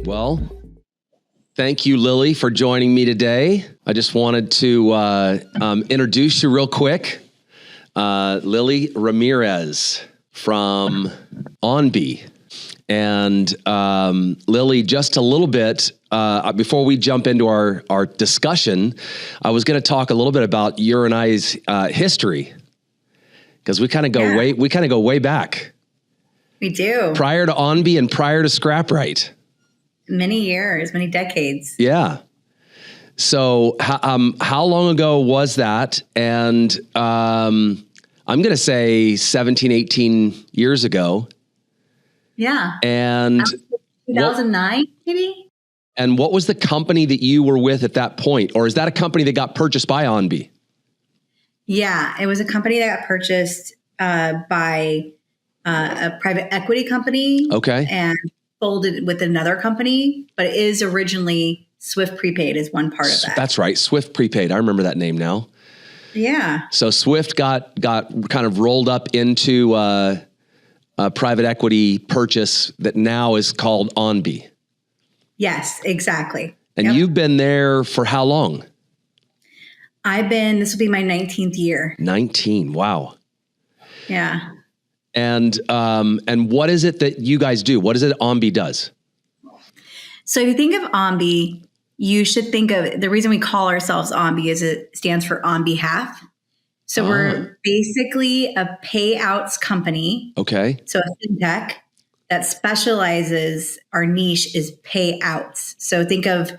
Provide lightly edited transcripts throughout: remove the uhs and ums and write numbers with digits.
Well, thank you, Lily, for joining me today. I just wanted to introduce you real quick. Lily Ramirez from OnBe. And Lily, just a little bit, before we jump into our discussion, I was going to talk a little bit about your and I's history, because we kind of go way back. We do. Prior to OnBe and prior to ScrapRight. Many years, many decades. Yeah. So how long ago was that? And I'm going to say 17, 18 years ago. Yeah. And 2009, maybe? And what was the company that you were with at that point? Or is that a company that got purchased by OnBe? Yeah, it was a company that got purchased by a private equity company. Okay. And folded with another company, but it is originally Swift Prepaid is one part of that. That's right. Swift Prepaid. I remember that name now. Yeah. So Swift got kind of rolled up into a private equity purchase that now is called OnBe. Yes, exactly. And You've been there for how long? This will be my 19th year. 19. Wow. Yeah. And what is it that you guys do? What is it OnBe does? So if you think of OnBe, you should think of the reason we call ourselves OnBe is it stands for on behalf. So we're basically a payouts company. Okay. So a fintech that specializes, our niche is payouts. So think of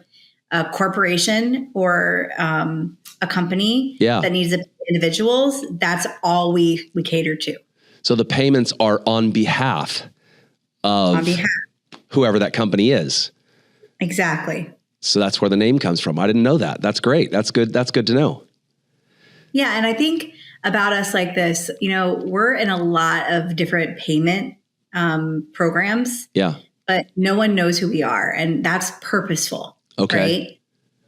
a corporation or a company that needs individuals. That's all we cater to. So the payments are on behalf of whoever that company is. Exactly. So that's where the name comes from. I didn't know that. That's great. That's good. That's good to know. Yeah. And I think about us like this, we're in a lot of different payment programs. Yeah. But no one knows who we are. And that's purposeful. Okay. Right?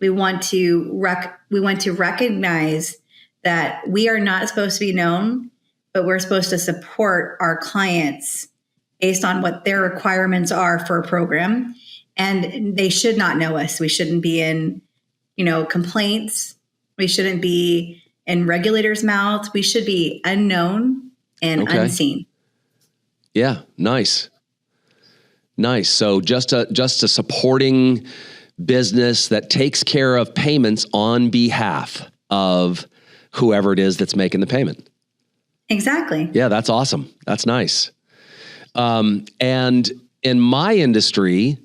We want to recognize that we are not supposed to be known, but we're supposed to support our clients based on what their requirements are for a program. And they should not know us. We shouldn't be in, complaints. We shouldn't be in regulators' mouths. We should be unknown and unseen. Yeah. Nice. So just a supporting business that takes care of payments on behalf of whoever it is that's making the payment. Exactly. Yeah, that's awesome. That's nice. And in my industry,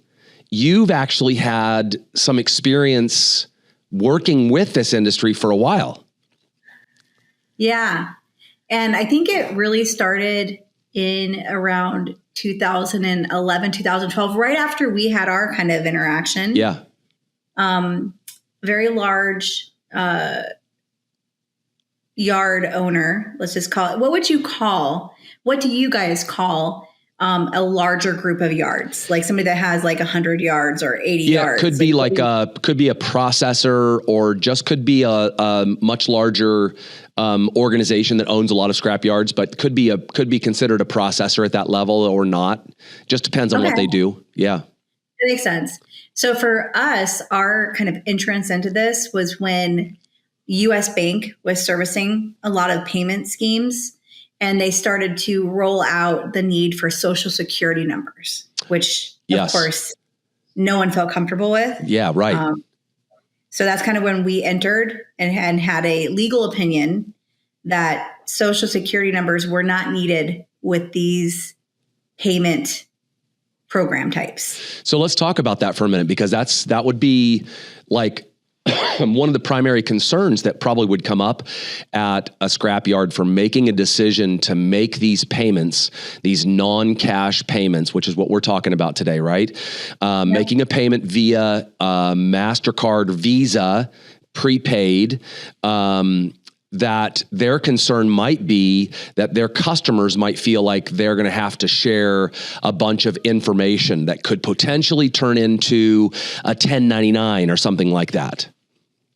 you've actually had some experience working with this industry for a while. Yeah. And I think it really started in around 2011, 2012, right after we had our kind of interaction. Yeah. Very large yard owner, let's just call it. What do you guys call a larger group of yards? Like somebody that has like 100 yards or 80 yards? Yeah, could be could be a processor, or just could be a much larger organization that owns a lot of scrap yards, but could be considered a processor at that level or not. Just depends on what they do. Yeah. That makes sense. So for us, our kind of entrance into this was when US Bank was servicing a lot of payment schemes, and they started to roll out the need for social security numbers, which of course no one felt comfortable with. Yeah, right. So that's kind of when we entered and had a legal opinion that social security numbers were not needed with these payment program types. So let's talk about that for a minute, because that would be like one of the primary concerns that probably would come up at a scrapyard for making a decision to make these payments, these non-cash payments, which is what we're talking about today, right? Making a payment via MasterCard, Visa, prepaid, that their concern might be that their customers might feel like they're going to have to share a bunch of information that could potentially turn into a 1099 or something like that.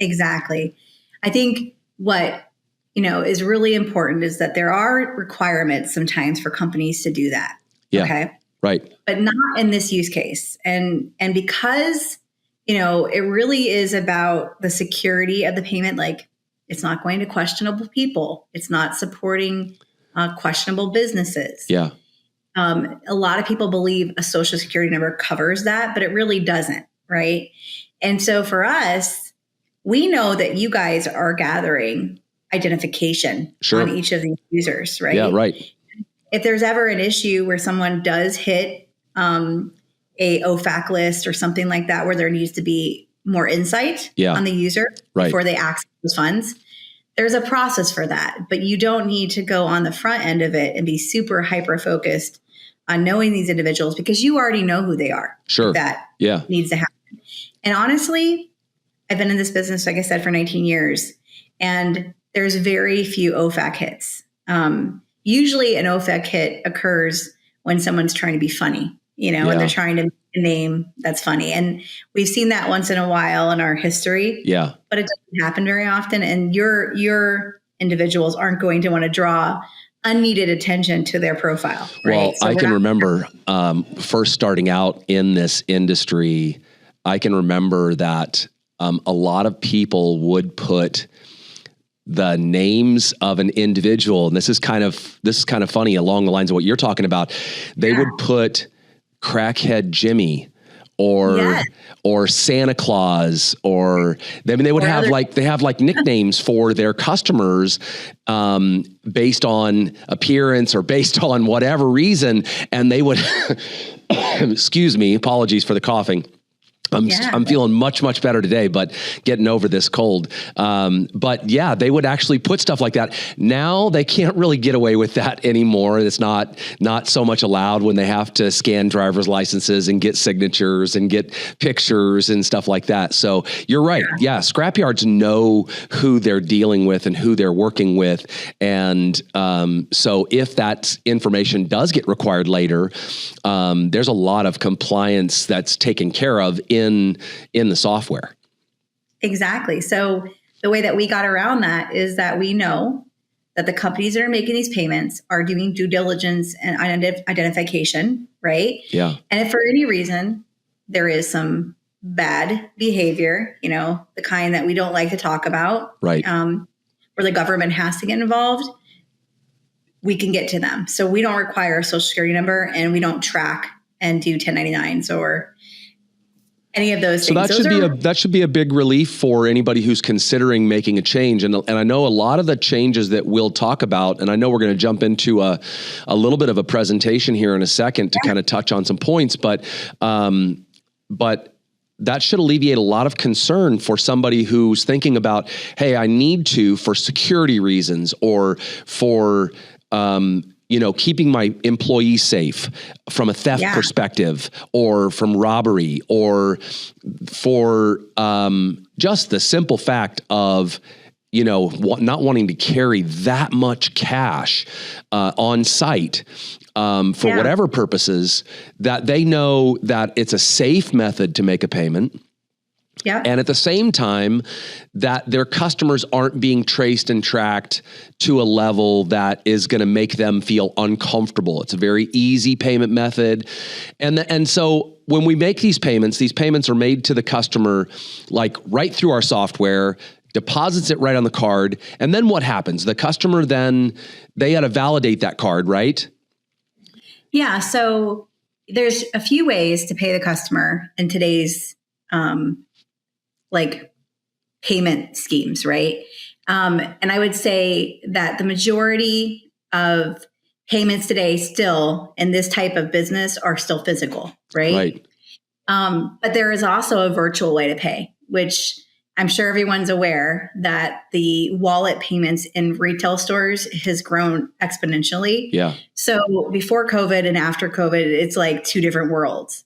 Exactly. I think what, is really important is that there are requirements sometimes for companies to do that. Yeah. Okay. Right. but not in this use case. And because, it really is about the security of the payment. Like, it's not going to questionable people. It's not supporting questionable businesses. Yeah. A lot of people believe a social security number covers that, but it really doesn't, right? And so for us, we know that you guys are gathering identification Sure. on each of these users, right? Yeah, right. If there's ever an issue where someone does hit a OFAC list or something like that, where there needs to be more insight on the user before they access those funds, there's a process for that. But you don't need to go on the front end of it and be super hyper focused on knowing these individuals, because you already know who they are. Sure. That needs to happen. And honestly, I've been in this business, like I said, for 19 years, and there's very few OFAC hits. Usually an OFAC hit occurs when someone's trying to be funny, and they're trying to make a name that's funny. And we've seen that once in a while in our history. Yeah. But it doesn't happen very often. And your individuals aren't going to want to draw unneeded attention to their profile. Right? Well, So I can remember first starting out in this industry, I can remember that a lot of people would put the names of an individual, and this is kind of funny along the lines of what you're talking about. They would put Crackhead Jimmy or Santa Claus, or they would have like nicknames for their customers based on appearance or based on whatever reason, and they would excuse me, apologies for the coughing. I'm feeling much, much better today, but getting over this cold. But yeah, they would actually put stuff like that. Now they can't really get away with that anymore. It's not so much allowed when they have to scan driver's licenses and get signatures and get pictures and stuff like that. So you're right. Yeah. Scrapyards know who they're dealing with and who they're working with. And so if that information does get required later, there's a lot of compliance that's taken care of in the software. Exactly. So the way that we got around that is that we know that the companies that are making these payments are doing due diligence and identification, right? Yeah. And if for any reason there is some bad behavior, the kind that we don't like to talk about, right, where the government has to get involved, we can get to them. So we don't require a social security number, and we don't track and do 1099s or any of those things. So that should be a big relief for anybody who's considering making a change. And I know a lot of the changes that we'll talk about, and I know we're going to jump into a little bit of a presentation here in a second to kind of touch on some points, but that should alleviate a lot of concern for somebody who's thinking about, hey, I need to, for security reasons or for keeping my employees safe from a theft perspective, or from robbery, or for just the simple fact of, not wanting to carry that much cash on site for whatever purposes, that they know that it's a safe method to make a payment. Yeah. And at the same time, that their customers aren't being traced and tracked to a level that is going to make them feel uncomfortable. It's a very easy payment method. And so when we make these payments are made to the customer, like right through our software, deposits it right on the card. And then what happens? The customer then, they got to validate that card, right? Yeah. So there's a few ways to pay the customer in today's payment schemes, right? And I would say that the majority of payments today still in this type of business are still physical, right? But there is also a virtual way to pay, which I'm sure everyone's aware that the wallet payments in retail stores has grown exponentially. Yeah. So before COVID and after COVID, it's like two different worlds.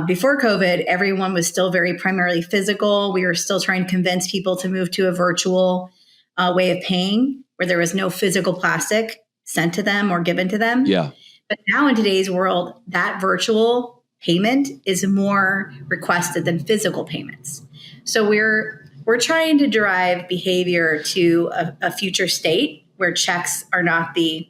Before COVID, everyone was still very primarily physical. We were still trying to convince people to move to a virtual way of paying where there was no physical plastic sent to them or given to them. Yeah. But now in today's world, that virtual payment is more requested than physical payments. So we're trying to drive behavior to a future state where checks are not the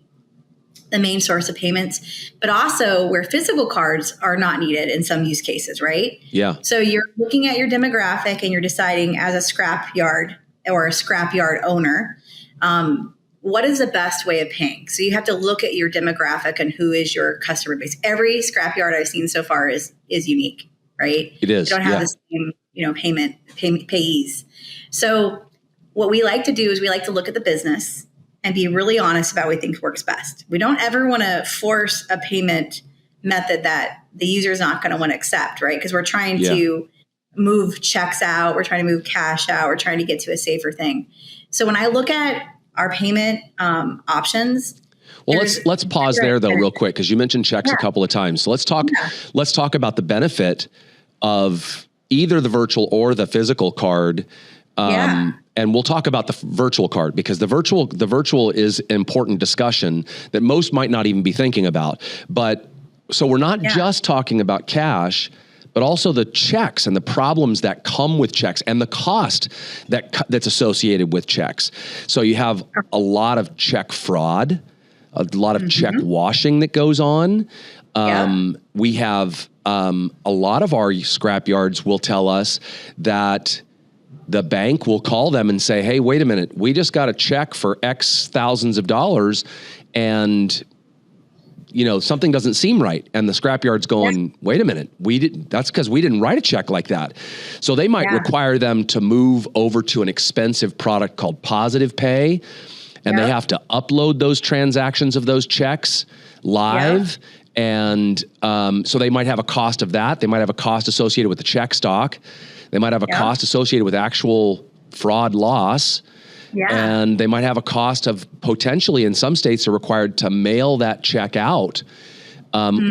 the main source of payments, but also where physical cards are not needed in some use cases, right? Yeah. So you're looking at your demographic and you're deciding as a scrap yard or a scrap yard owner, what is the best way of paying? So you have to look at your demographic and who is your customer base. Every scrap yard I've seen so far is unique, right? It is. You don't have the same, payees. So what we like to do is we like to look at the business and be really honest about what we think works best. We don't ever want to force a payment method that the user is not going to want to accept, right? Because we're trying to move checks out, we're trying to move cash out, we're trying to get to a safer thing. So when I look at our payment options, well, let's pause there though, real quick, because you mentioned checks a couple of times. So let's talk about the benefit of either the virtual or the physical card. And we'll talk about the virtual card, because the virtual is an important discussion that most might not even be thinking about. But so we're not just talking about cash, but also the checks and the problems that come with checks and the cost that's associated with checks. So you have a lot of check fraud, a lot of check washing that goes on. We have a lot of our scrap yards will tell us that the bank will call them and say, hey, wait a minute, we just got a check for X thousands of dollars and something doesn't seem right. And the scrapyard's going, wait a minute, that's because we didn't write a check like that. So they might require them to move over to an expensive product called Positive Pay. And they have to upload those transactions of those checks live. And so they might have a cost of that. They might have a cost associated with the check stock. They might have a cost associated with actual fraud loss. And they might have a cost of potentially, in some states, are required to mail that check out,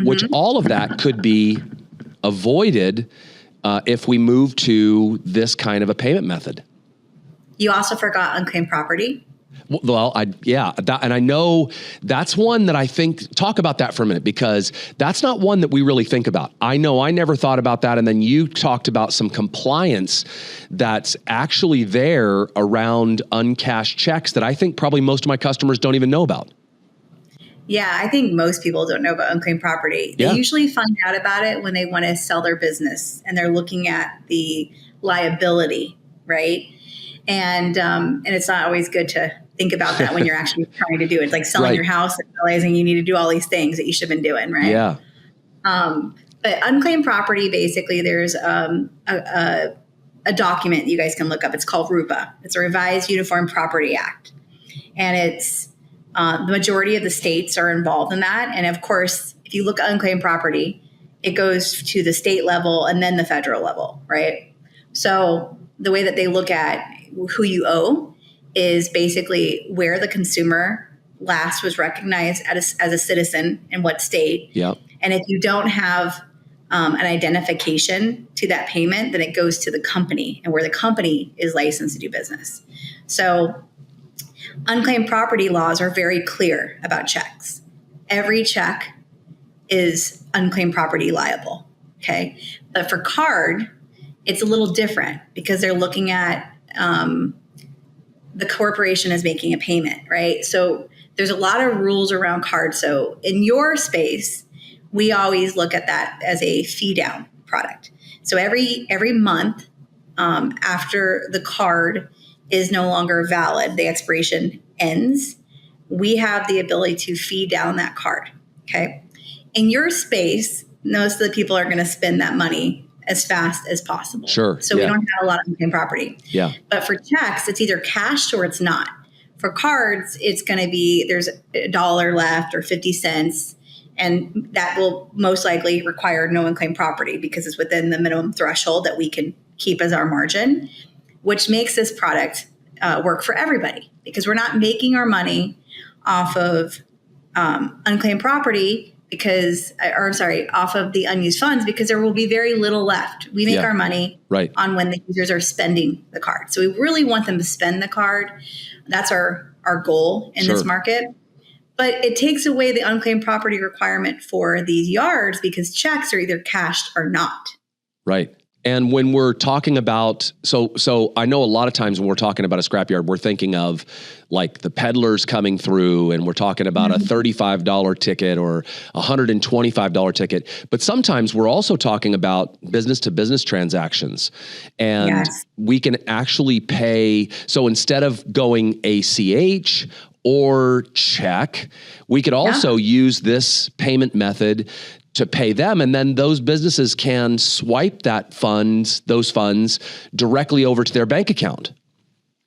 which all of that could be avoided if we move to this kind of a payment method. You also forgot unclaimed property. Well, and I know that's one that I think, talk about that for a minute, because that's not one that we really think about. I know I never thought about that. And then you talked about some compliance that's actually there around uncashed checks that I think probably most of my customers don't even know about. Yeah, I think most people don't know about unclaimed property. They usually find out about it when they want to sell their business and they're looking at the liability, right? And it's not always good to think about that when you're actually trying to do it. It's like selling your house and realizing you need to do all these things that you should have been doing, right? Yeah. But unclaimed property, basically, there's a document you guys can look up. It's called RUPA. It's a Revised Uniform Property Act. And it's the majority of the states are involved in that. And of course, if you look at unclaimed property, it goes to the state level and then the federal level, right? So the way that they look at who you owe is basically where the consumer last was recognized as a citizen in what state. Yep. And if you don't have an identification to that payment, then it goes to the company and where the company is licensed to do business. So unclaimed property laws are very clear about checks. Every check is unclaimed property liable. Okay. But for card, it's a little different because they're looking at the corporation is making a payment, right? So there's a lot of rules around cards. So in your space, we always look at that as a fee down product. So every month after the card is no longer valid, the expiration ends, we have the ability to fee down that card, okay? In your space, most of the people are going to spend that money as fast as possible. Sure. So we don't have a lot of unclaimed property. Yeah. But for checks, it's either cashed or it's not. For cards, it's going to be there's $1 left or 50 cents. And that will most likely require no unclaimed property because it's within the minimum threshold that we can keep as our margin, which makes this product work for everybody because we're not making our money off of unclaimed property off of the unused funds because there will be very little left. We make our money on when the users are spending the card. So we really want them to spend the card. That's our goal in this market. But it takes away the unclaimed property requirement for these yards because checks are either cashed or not. Right. And when we're talking about, so I know a lot of times when we're talking about a scrapyard, we're thinking of like the peddlers coming through, and we're talking about a $35 ticket or a $125 ticket. But sometimes we're also talking about business to business transactions, and we can actually pay. So instead of going ACH or check, we could also use this payment method to pay them. And then those businesses can swipe those funds directly over to their bank account.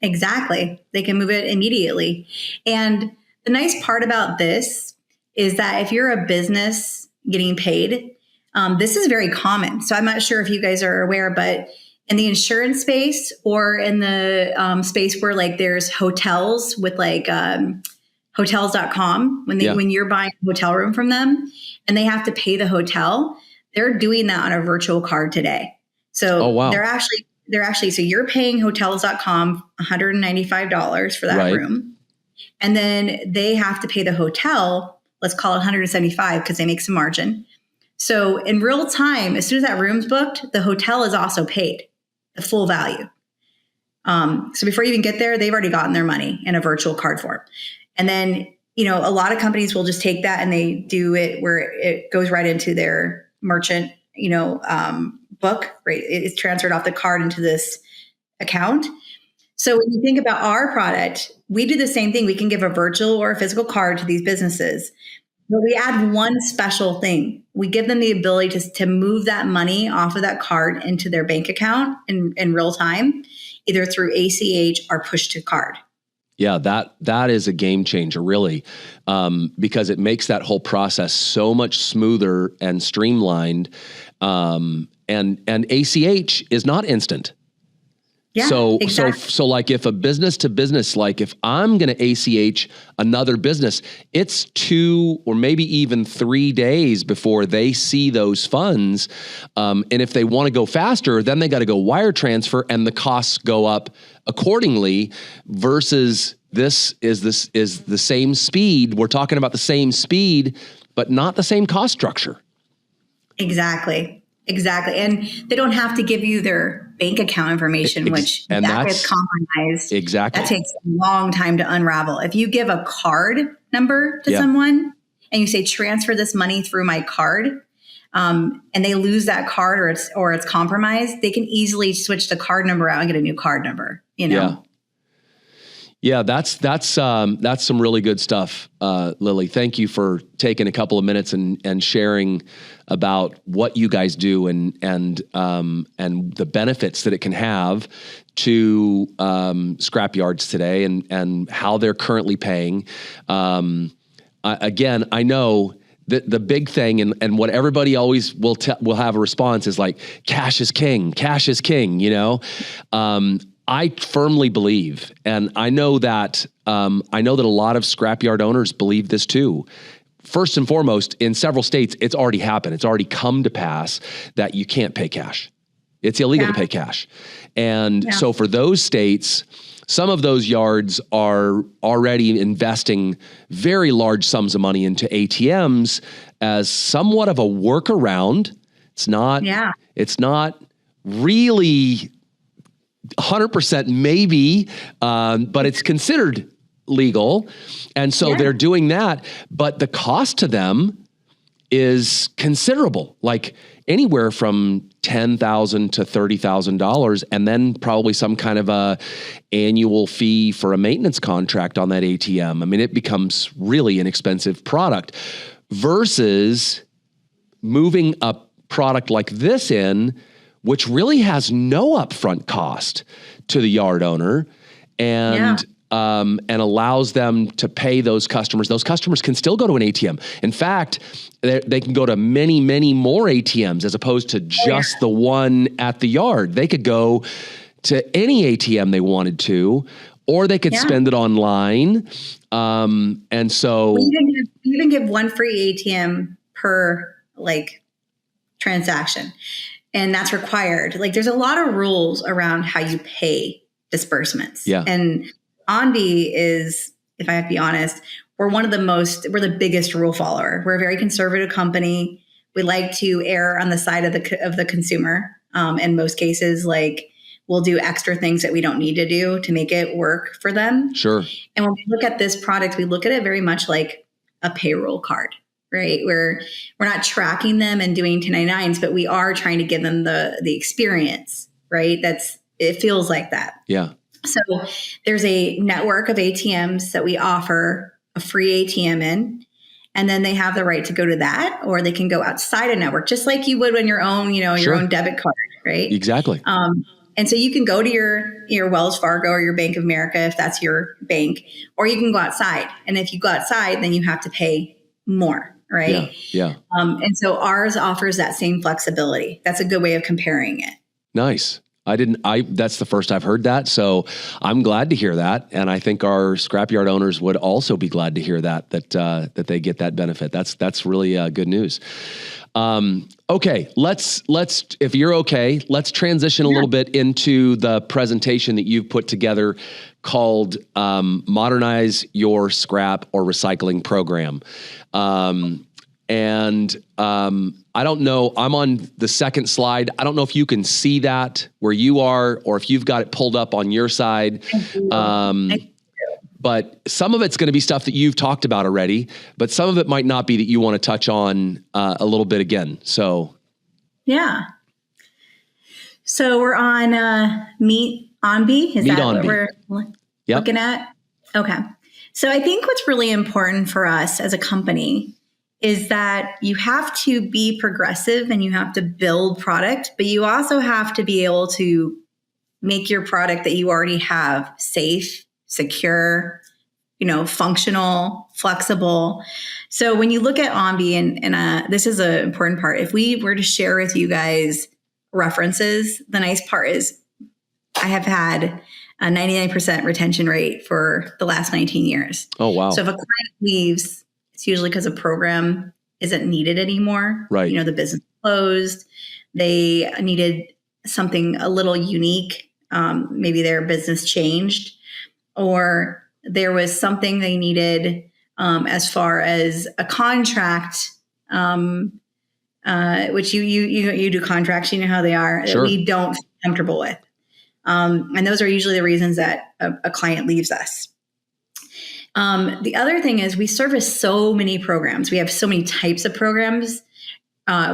Exactly. They can move it immediately. And the nice part about this is that if you're a business getting paid, this is very common. So I'm not sure if you guys are aware, but in the insurance space or in the space where like there's hotels with like hotels.com, when you're buying a hotel room from them and they have to pay the hotel, they're doing that on a virtual card today. So they're actually, so you're paying hotels.com $195 for that room. And then they have to pay the hotel, let's call it $175 because they make some margin. So in real time, as soon as that room's booked, the hotel is also paid the full value. So before you even get there, they've already gotten their money in a virtual card form. And then, a lot of companies will just take that and they do it where it goes right into their merchant, book, right? It's transferred off the card into this account. So when you think about our product, we do the same thing. We can give a virtual or a physical card to these businesses, but we add one special thing. We give them the ability to move that money off of that card into their bank account in real time, either through ACH or push to card. Yeah, that is a game changer, really, because it makes that whole process so much smoother and streamlined. And ACH is not instant. Yeah, so exactly. so like if a business to business, like if I'm going to ACH another business, it's 2 or maybe even 3 days before they see those funds. And if they want to go faster, then they got to go wire transfer and the costs go up accordingly, versus this is the same speed. We're talking about the same speed, but not the same cost structure. Exactly. And they don't have to give you their bank account information, which that gets compromised. Exactly. That takes a long time to unravel. If you give a card number to someone and you say, transfer this money through my card, and they lose that card or it's compromised, they can easily switch the card number out and get a new card number, Yeah, that's some really good stuff, Lily. Thank you for taking a couple of minutes and sharing about what you guys do and the benefits that it can have to scrapyards today and how they're currently paying. Again, I know the big thing and what everybody always will have a response is like, cash is king, I firmly believe, and I know that a lot of scrapyard owners believe this too. First and foremost, in several states, it's already happened. It's already come to pass that you can't pay cash. It's illegal to pay cash. And so for those states, some of those yards are already investing very large sums of money into ATMs as somewhat of a workaround. It's not really 100% maybe, but it's considered legal. And so they're doing that, but the cost to them is considerable, like anywhere from $10,000 to $30,000, and then probably some kind of a annual fee for a maintenance contract on that ATM. I mean, it becomes really an expensive product versus moving a product like this in, which really has no upfront cost to the yard owner and allows them to pay those customers. Those customers can still go to an ATM. In fact, they can go to many, many more ATMs as opposed to just the one at the yard. They could go to any ATM they wanted to, or they could spend it online. And so you even give one free ATM per transaction. And that's required. Like there's a lot of rules around how you pay disbursements. Yeah. And OnBe is, if I have to be honest, we're the biggest rule follower. We're a very conservative company. We like to err on the side of the consumer. In most cases, like we'll do extra things that we don't need to do to make it work for them. Sure. And when we look at this product, we look at it very much like a payroll card, right? Where we're not tracking them and doing 1099s, but we are trying to give them the experience, right? It feels like that. Yeah. So there's a network of ATMs that we offer a free ATM in, and then they have the right to go to that, or they can go outside a network, just like you would on your own, your own debit card, right? Exactly. And so you can go to your Wells Fargo or your Bank of America if that's your bank, or you can go outside. And if you go outside, then you have to pay more, right? Yeah. And so ours offers that same flexibility. That's a good way of comparing it. Nice. That's the first I've heard that. So I'm glad to hear that. And I think our scrapyard owners would also be glad to hear that they get that benefit. That's really good news. Okay. Let's, if you're okay, let's transition a little bit into the presentation that you've put together called, Modernize Your Scrap or Recycling Program. I don't know, I'm on the second slide. I don't know if you can see that where you are, or if you've got it pulled up on your side. But some of it's going to be stuff that you've talked about already, but some of it might not be that you want to touch on a little bit again. So. Yeah. So we're on OnBe. Is Meet that OnBe. what we're looking at? Okay. So I think what's really important for us as a company is that you have to be progressive and you have to build product, but you also have to be able to make your product that you already have safe, secure, functional, flexible. So when you look at OnBe, and this is an important part, if we were to share with you guys references, the nice part is I have had a 99% retention rate for the last 19 years. Oh, wow. So if a client leaves, it's usually because a program isn't needed anymore. Right. The business closed. They needed something a little unique. Maybe their business changed, or there was something they needed as far as a contract, which you do contracts, you know how they are, Sure. that we don't feel comfortable with. And those are usually the reasons that a client leaves us. The other thing is we service so many programs. We have so many types of programs.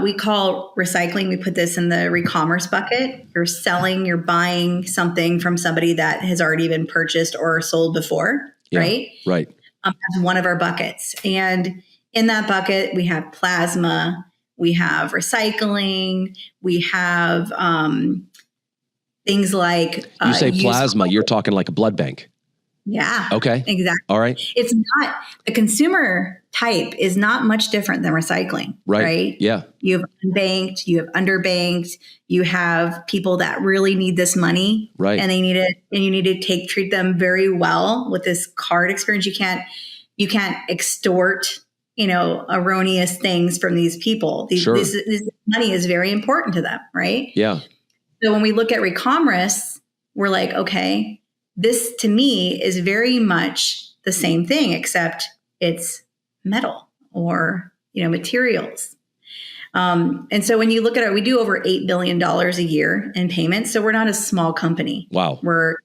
We call recycling, we put this in the re-commerce bucket. You're buying something from somebody that has already been purchased or sold before, right? Right. That's one of our buckets. And in that bucket, we have plasma, we have recycling, we have things like... You say plasma, you're talking like a blood bank. Yeah. Okay. Exactly. All right. It's not, the consumer type is not much different than recycling, right? Yeah. You have unbanked, you have underbanked, you have people that really need this money, right? And they need it, and you need to treat them very well with this card experience. You can't extort, erroneous things from these people. This money is very important to them, right? Yeah. So when we look at re-commerce, we're like, okay, this to me is very much the same thing, except it's metal or, materials. And so when you look at it, we do over $8 billion a year in payments. So we're not a small company. Wow. We're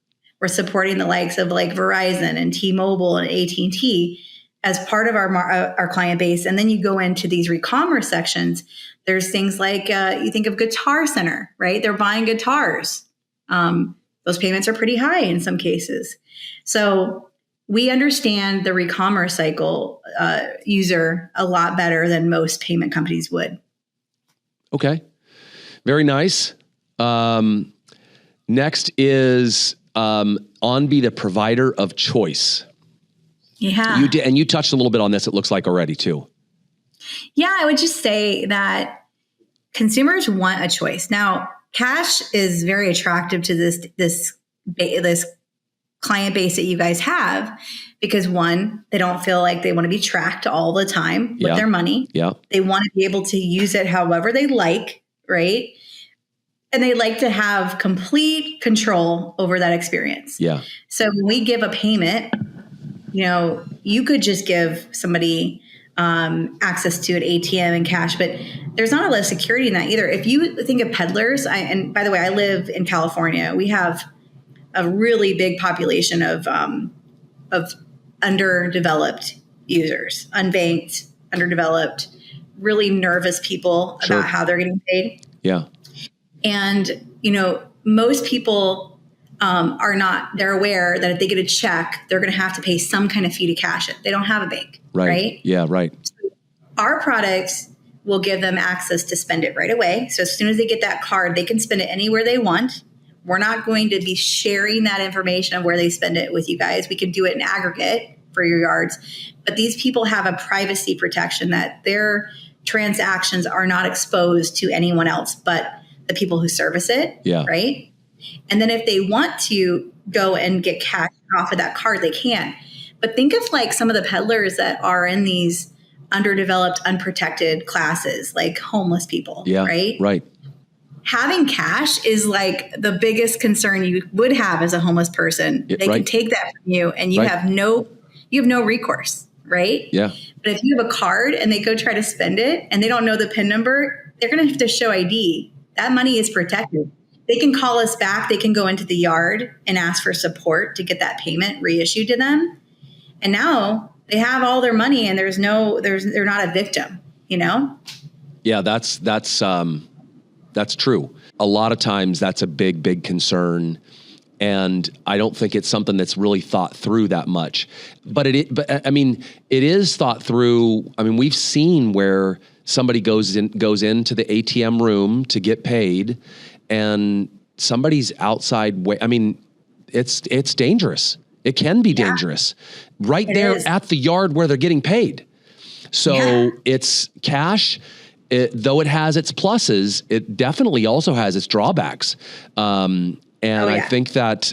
supporting the likes of like Verizon and T-Mobile and AT&T as part of our client base. And then you go into these re-commerce sections. There's things like, you think of Guitar Center, right? They're buying guitars. Those payments are pretty high in some cases. So we understand the re-commerce cycle user a lot better than most payment companies would. Okay. Very nice. Next is OnBe, the provider of choice. Yeah. You did, and you touched a little bit on this, it looks like already too. Yeah, I would just say that consumers want a choice. Now, cash is very attractive to this client base that you guys have because, one, they don't feel like they want to be tracked all the time with their money. Yeah. They want to be able to use it however they like, right? And they like to have complete control over that experience. Yeah. So when we give a payment, you could just give somebody access to an ATM and cash, but there's not a lot of security in that either. If you think of peddlers, and by the way, I live in California. We have a really big population of underdeveloped users, unbanked, underdeveloped, really nervous people about how they're getting paid. Yeah. And, most people they're aware that if they get a check, they're going to have to pay some kind of fee to cash it. They don't have a bank. Right? Yeah, right. So our products will give them access to spend it right away. So as soon as they get that card, they can spend it anywhere they want. We're not going to be sharing that information of where they spend it with you guys. We can do it in aggregate for your yards. But these people have a privacy protection that their transactions are not exposed to anyone else but the people who service it. Yeah. Right? And then if they want to go and get cash off of that card, they can. But think of like some of the peddlers that are in these underdeveloped, unprotected classes, like homeless people, right? Right. Having cash is like the biggest concern you would have as a homeless person. They can take that from you and you have no recourse, right? Yeah. But if you have a card and they go try to spend it and they don't know the PIN number, they're going to have to show ID. That money is protected. They can call us back. They can go into the yard and ask for support to get that payment reissued to them. And now they have all their money and they're not a victim, Yeah, that's true. A lot of times that's a big concern. And I don't think it's something that's really thought through that much, but it is thought through. I mean, we've seen where somebody goes into the ATM room to get paid and somebody's outside way. I mean, it's dangerous. It can be dangerous right there at the yard where they're getting paid. So it's cash. Though it has its pluses, it definitely also has its drawbacks. I think that,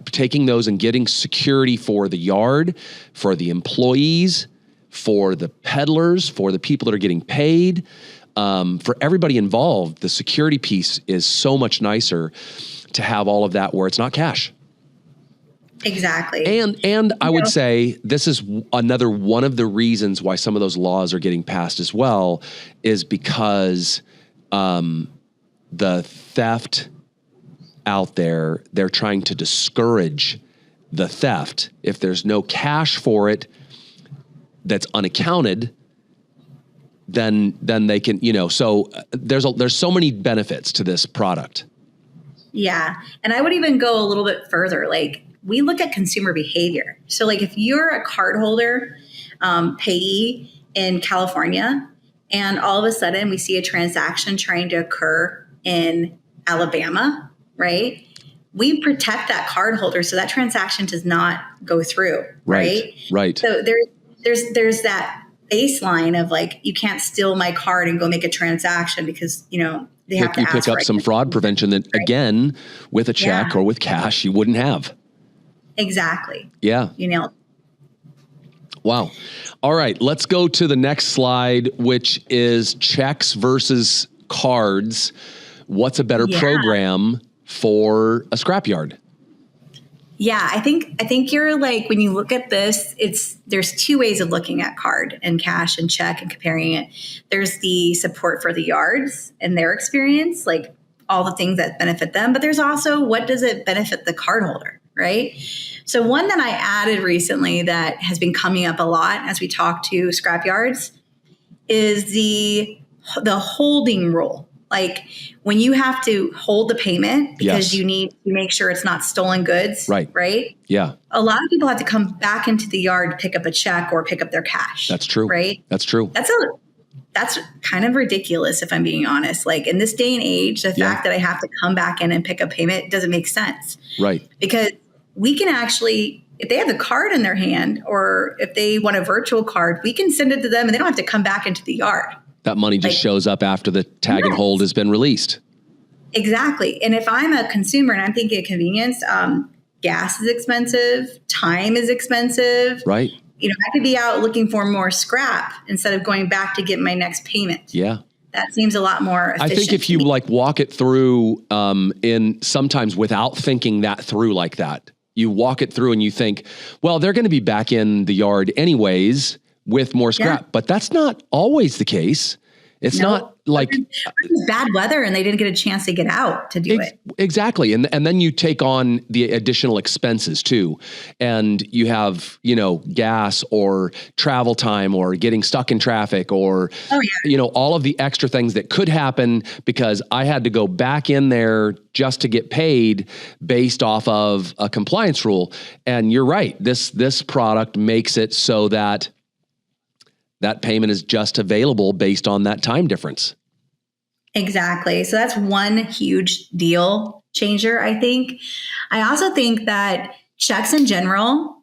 taking those and getting security for the yard, for the employees, for the peddlers, for the people that are getting paid, for everybody involved, the security piece is so much nicer to have all of that where it's not cash. Exactly. And I would say this is another one of the reasons why some of those laws are getting passed as well, is because the theft out there, they're trying to discourage the theft. If there's no cash for it that's unaccounted, then they can, so there's so many benefits to this product. Yeah. And I would even go a little bit further. Like, we look at consumer behavior. So like if you're a cardholder payee in California and all of a sudden we see a transaction trying to occur in Alabama, right? We protect that cardholder so that transaction does not go through, right? Right. So there's that baseline of like, you can't steal my card and go make a transaction because, they have to you pick up some fraud prevention that, again, with a check or with cash, you wouldn't have. Exactly. Yeah. You nailed it. Wow. All right. Let's go to the next slide, which is checks versus cards. What's a better program for a scrapyard? Yeah, I think you're like, when you look at this, there's two ways of looking at card and cash and check and comparing it. There's the support for the yards and their experience, like all the things that benefit them, but there's also what does it benefit the cardholder, right? So one that I added recently that has been coming up a lot as we talk to scrapyards is the holding rule. Like when you have to hold the payment because you need to make sure it's not stolen goods, right? Yeah. A lot of people have to come back into the yard to pick up a check or pick up their cash. That's true. Right? That's true. That's kind of ridiculous if I'm being honest. Like in this day and age, the fact that I have to come back in and pick up payment doesn't make sense. Right. Because we can actually, if they have the card in their hand or if they want a virtual card, we can send it to them and they don't have to come back into the yard. That money just shows up after the tag and hold has been released. Exactly. And if I'm a consumer and I'm thinking of convenience, gas is expensive, time is expensive. Right. I could be out looking for more scrap instead of going back to get my next payment. Yeah. That seems a lot more efficient. I think if you walk it through in sometimes without thinking that through like that, you walk it through and you think, well, they're going to be back in the yard anyways. with more scrap. But that's not always the case. It's not like bad weather and they didn't get a chance to get out to do it. Exactly. And then you take on the additional expenses too. And you have, gas or travel time or getting stuck in traffic or, all of the extra things that could happen because I had to go back in there just to get paid based off of a compliance rule. And you're right. This product makes it so that payment is just available based on that time difference. Exactly. So that's one huge deal changer, I think. I also think that checks in general,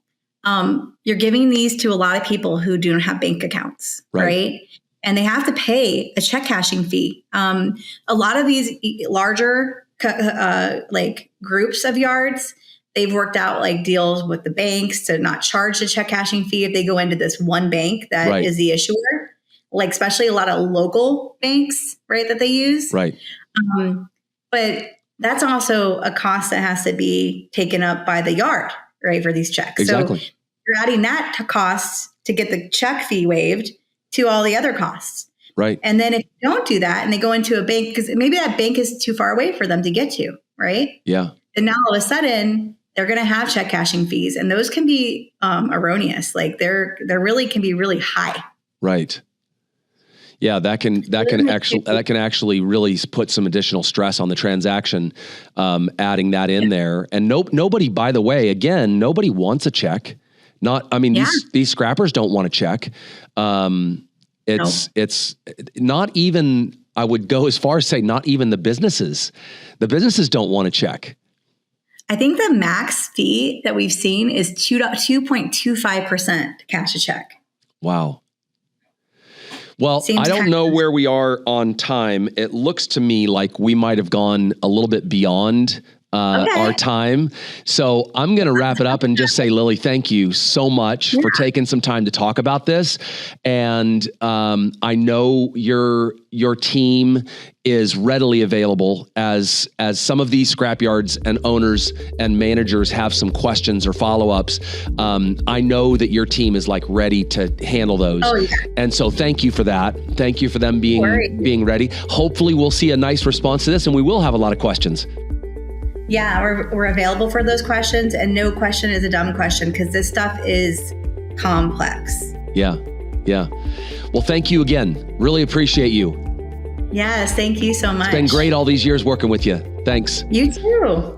you're giving these to a lot of people who don't have bank accounts, right? And they have to pay a check cashing fee. A lot of these larger groups of yards, they've worked out like deals with the banks to not charge the check cashing fee if they go into this one bank that is the issuer, like especially a lot of local banks, right, that they use. Right. But that's also a cost that has to be taken up by the yard, right, for these checks. Exactly. So you're adding that to costs to get the check fee waived to all the other costs. Right. And then if you don't do that and they go into a bank, because maybe that bank is too far away for them to get to, right? Yeah. And now all of a sudden, they're going to have check cashing fees, and those can be erroneous. Like they're really can be really high. Right. Yeah, that can actually really put some additional stress on the transaction, adding that in there. And nobody, by the way, again, nobody wants a check. These scrappers don't want a check. It's not even. I would go as far as say not even the businesses. The businesses don't want a check. I think the max fee that we've seen is 2.25% to cash a check. Wow. Well, I don't know where we are on time. It looks to me like we might have gone a little bit beyond our time. So I'm going to wrap it up and just say, Lily, thank you so much for taking some time to talk about this. And I know your team is readily available as some of these scrapyards and owners and managers have some questions or follow-ups. I know that your team is like ready to handle those. Oh, yeah. And so thank you for that. Thank you for them being ready. Hopefully we'll see a nice response to this and we will have a lot of questions. Yeah, we're available for those questions, and no question is a dumb question because this stuff is complex. Yeah. Well, thank you again. Really appreciate you. Yes, thank you so much. It's been great all these years working with you. Thanks. You too.